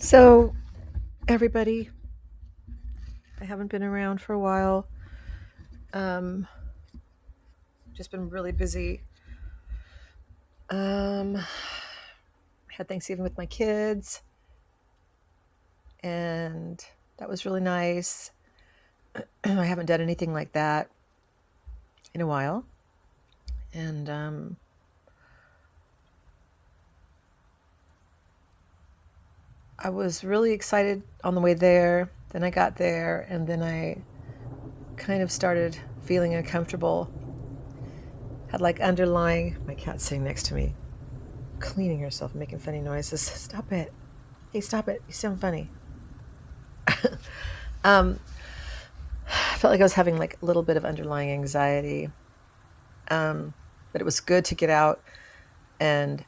So, everybody, I haven't been around for a while. Um, just been really busy. I had Thanksgiving with my kids, and that was really nice. I haven't done anything like that in a while, and I was really excited on the way there. Then I got there, and then I kind of started feeling uncomfortable. Had like underlying. My cat's sitting next to me, cleaning herself, making funny noises. Stop it! Hey, stop it! You sound funny. um, I felt like I was having like a little bit of underlying anxiety. But it was good to get out and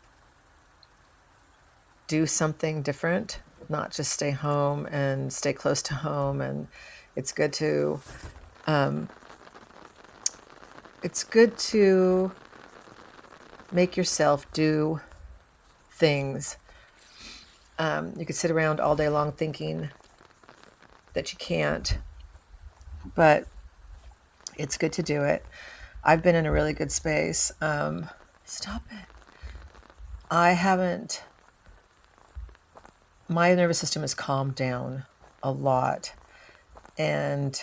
do something different, not just stay home and stay close to home. And it's good to um, it's good to make yourself do things. You could sit around all day long thinking that you can't, but it's good to do it. I've been in a really good space. Stop it. I haven't My nervous system has calmed down a lot. And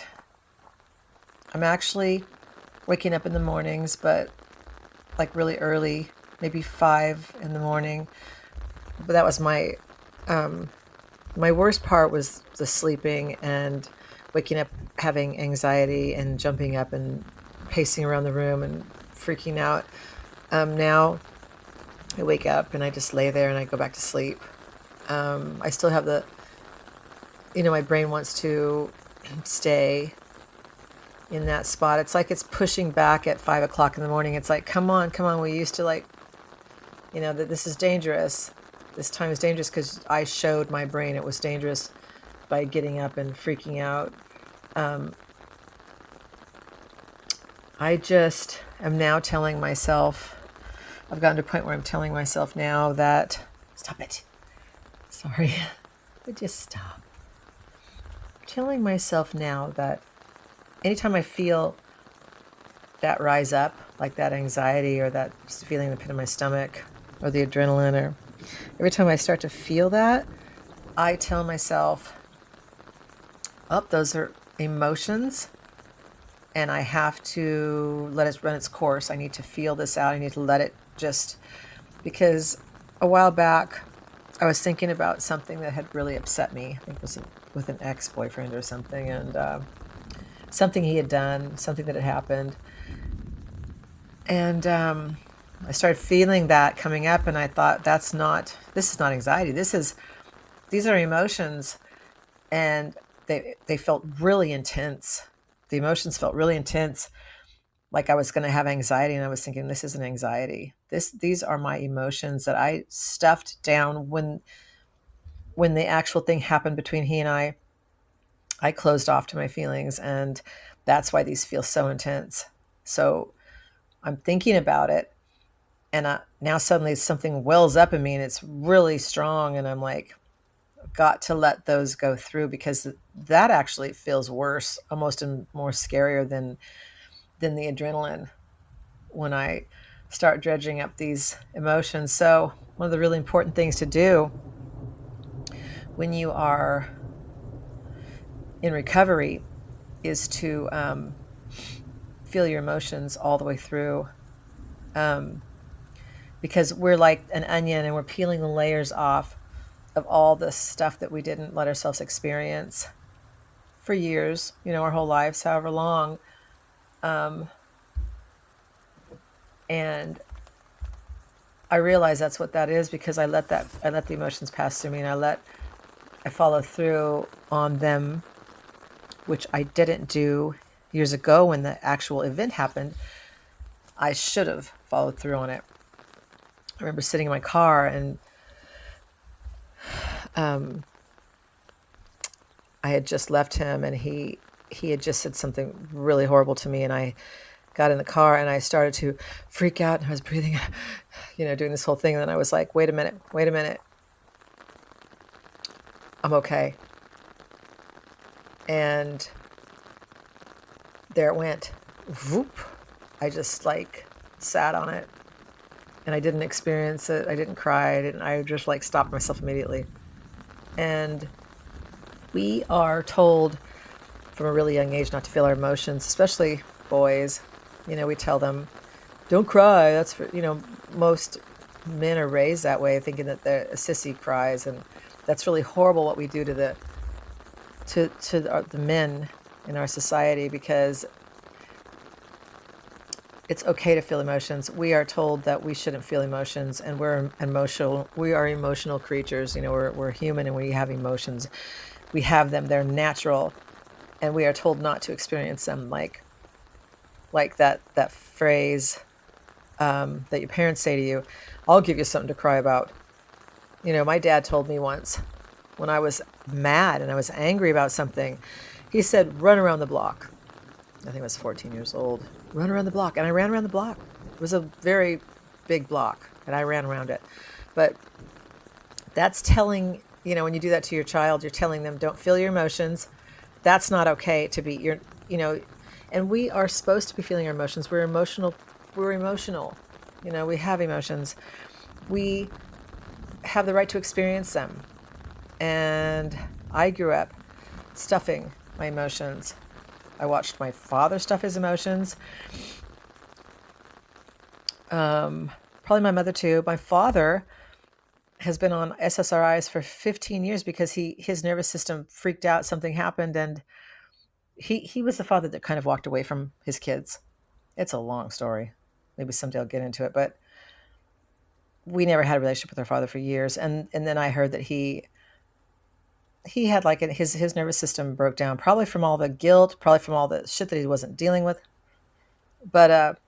I'm actually waking up in the mornings, but like really early, maybe 5 in the morning. But that was um, my worst part was the sleeping and waking up having anxiety and jumping up and pacing around the room and freaking out. Now I wake up and I just lay there and I go back to sleep. I still have my brain wants to stay in that spot. It's like it's pushing back at 5 o'clock in the morning. It's like, come on, come on. We used to that this is dangerous. This time is dangerous because I showed my brain it was dangerous by getting up and freaking out. Um, I just am now telling myself, I've gotten to a point where I'm telling myself now that, stop it. Sorry, but just stop. I'm telling myself now that anytime I feel that rise up, like that anxiety or that feeling in the pit of my stomach or the adrenaline, or every time I start to feel that, I tell myself, oh, those are emotions and I have to let it run its course. I need to feel this out. I need to let it just, because a while back I was thinking about something that had really upset me. I think it was with an ex-boyfriend or something, and something he had done, something that had happened. And I started feeling that coming up, and I thought, this is not anxiety. These are emotions, and they felt really intense. The emotions felt really intense, like I was going to have anxiety, and I was thinking, this isn't anxiety. These are my emotions that I stuffed down when the actual thing happened between he and I. I closed off to my feelings, and that's why these feel so intense. So I'm thinking about it, and now suddenly something wells up in me, and it's really strong, and I'm like, got to let those go through, because that actually feels worse, almost and more scarier than the adrenaline when I start dredging up these emotions. So one of the really important things to do when you are in recovery is to feel your emotions all the way through, um, because we're like an onion and we're peeling the layers off of all the stuff that we didn't let ourselves experience for years, our whole lives, however long. Um, and I realize that's what that is, because I let the emotions pass through me, and I follow through on them, which I didn't do years ago when the actual event happened. I should have followed through on it. I remember sitting in my car, and um, I had just left him, and he had just said something really horrible to me, and I got in the car and I started to freak out, and I was breathing, doing this whole thing. And then I was like, wait a minute. I'm okay. And there it went. Whoop. I just like sat on it and I didn't experience it. I didn't cry. I just like stopped myself immediately. And we are told from a really young age not to feel our emotions, especially boys. We tell them, don't cry. That's for, most men are raised that way, thinking that a sissy cries. And that's really horrible what we do to the men in our society, because it's okay to feel emotions. We are told that we shouldn't feel emotions, and we're emotional. We are emotional creatures. We're human and we have emotions. We have them. They're natural, and we are told not to experience them. Like that phrase that your parents say to you, "I'll give you something to cry about." My dad told me once when I was mad and I was angry about something, he said, "Run around the block." I think I was 14 years old. Run around the block. And I ran around the block. It was a very big block, and I ran around it. But that's telling, when you do that to your child, you're telling them, don't feel your emotions. That's not okay to be, and we are supposed to be feeling our emotions. We're emotional. We're emotional. We have emotions. We have the right to experience them. And I grew up stuffing my emotions. I watched my father stuff his emotions. Probably my mother too. My father has been on SSRIs for 15 years because his nervous system freaked out. Something happened, and he was the father that kind of walked away from his kids. It's a long story. Maybe someday I'll get into it, but we never had a relationship with our father for years. And then I heard that he had his nervous system broke down, probably from all the guilt, probably from all the shit that he wasn't dealing with. But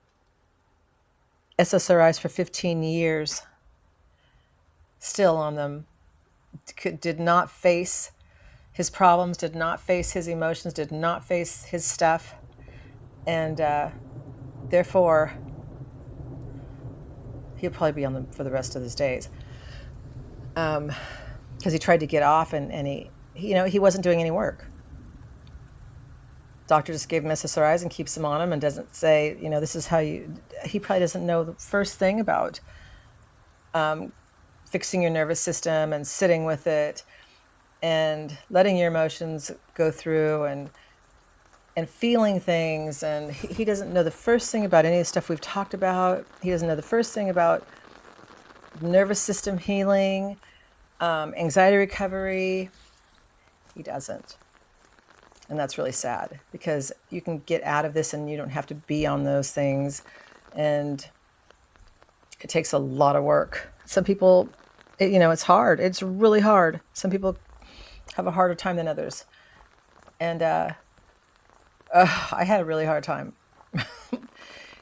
SSRIs for 15 years, still on them, did not face his problems, did not face his emotions, did not face his stuff. And therefore, he'll probably be on them for the rest of his days. Because he tried to get off, and he wasn't doing any work. Doctor just gave him SSRIs and keeps him on them and doesn't say, this is how he probably doesn't know the first thing about fixing your nervous system and sitting with it and letting your emotions go through and feeling things. And he doesn't know the first thing about any of the stuff we've talked about. He doesn't know the first thing about nervous system healing, anxiety recovery. He doesn't. And that's really sad, because you can get out of this and you don't have to be on those things. And it takes a lot of work. Some people, it's hard. It's really hard. Some people have a harder time than others. And I had a really hard time.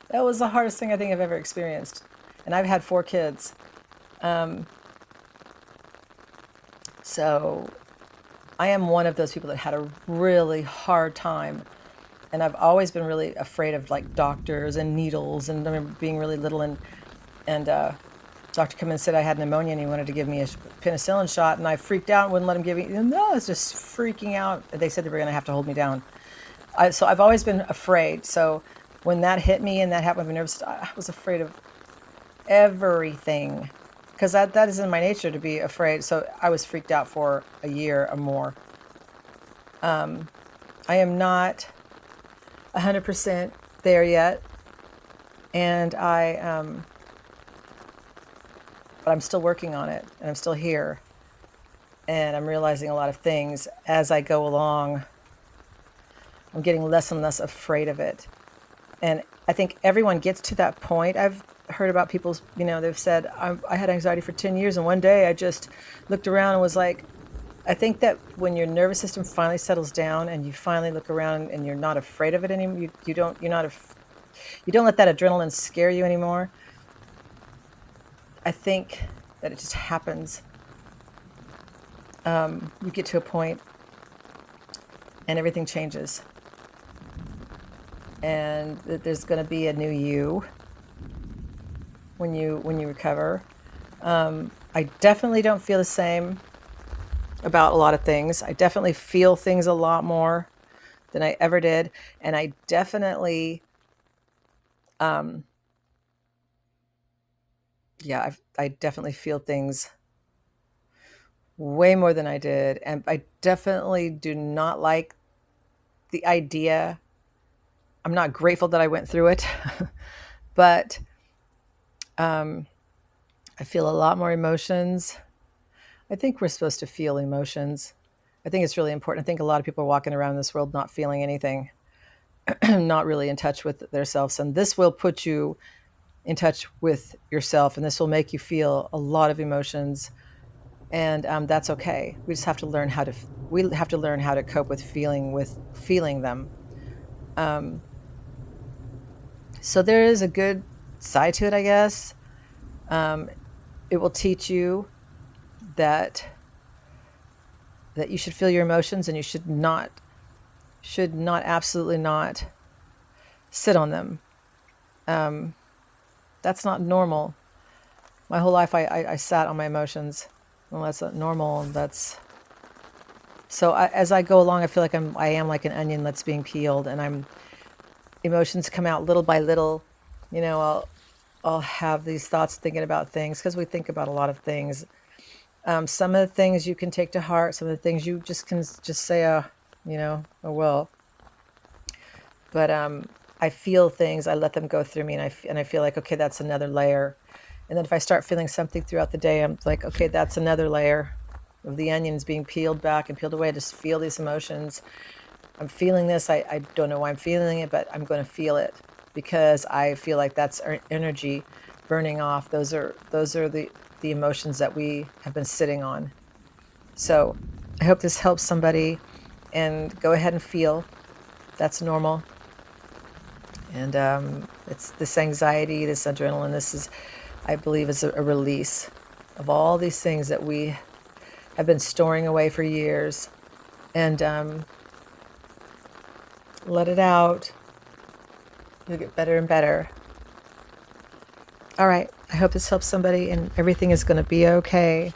That was the hardest thing I think I've ever experienced. And I've had 4 kids. So I am one of those people that had a really hard time. And I've always been really afraid of like doctors and needles. And I remember being really little, and doctor come in and said I had pneumonia and he wanted to give me a penicillin shot, and I freaked out and wouldn't let him give me. No, I was just freaking out. They said they were going to have to hold me down. So I've always been afraid. So when that hit me and that happened, I was afraid of everything, because that is in my nature to be afraid. So I was freaked out for a year or more. I am not 100% there yet, and but I'm still working on it, and I'm still here, and I'm realizing a lot of things as I go along. I'm getting less and less afraid of it, and I think everyone gets to that point. I've heard about people's, they've said, I had anxiety for 10 years, and one day I just looked around and was like, I think that when your nervous system finally settles down and you finally look around and you're not afraid of it anymore, you don't let that adrenaline scare you anymore. I think that it just happens. You get to a point and everything changes, and that there's going to be a new you when you recover. I definitely don't feel the same about a lot of things. I definitely feel things a lot more than I ever did. And I definitely, um, yeah, I definitely feel things way more than I did. And I definitely do not like the idea. I'm not grateful that I went through it, but um, I feel a lot more emotions. I think we're supposed to feel emotions. I think it's really important. I think a lot of people are walking around this world not feeling anything, not really in touch with themselves. And this will put you in touch with yourself, and this will make you feel a lot of emotions. And that's okay. We just have to learn how to. We have to learn how to cope with feeling them. Um, so there is a good side to it, I guess. Um, it will teach you that you should feel your emotions, and you should not absolutely not sit on them. Um, that's not normal. My whole life, I sat on my emotions. Well, that's not normal. That's so. As I go along, I feel like I am like an onion that's being peeled, and emotions come out little by little. You know, I'll have these thoughts thinking about things because we think about a lot of things. Some of the things you can take to heart. Some of the things you just can just say, oh well. But I feel things. I let them go through me, and I feel like, okay, that's another layer. And then if I start feeling something throughout the day, I'm like, okay, that's another layer of the onions being peeled back and peeled away. I just feel these emotions. I'm feeling this. I don't know why I'm feeling it, but I'm going to feel it because I feel like that's our energy burning off. Those are the emotions that we have been sitting on. So I hope this helps somebody, and go ahead and feel. That's normal. And it's this anxiety, this adrenaline. This is, I believe, is a release of all these things that we have been storing away for years. And let it out. You'll get better and better. All right. I hope this helps somebody, and everything is going to be okay.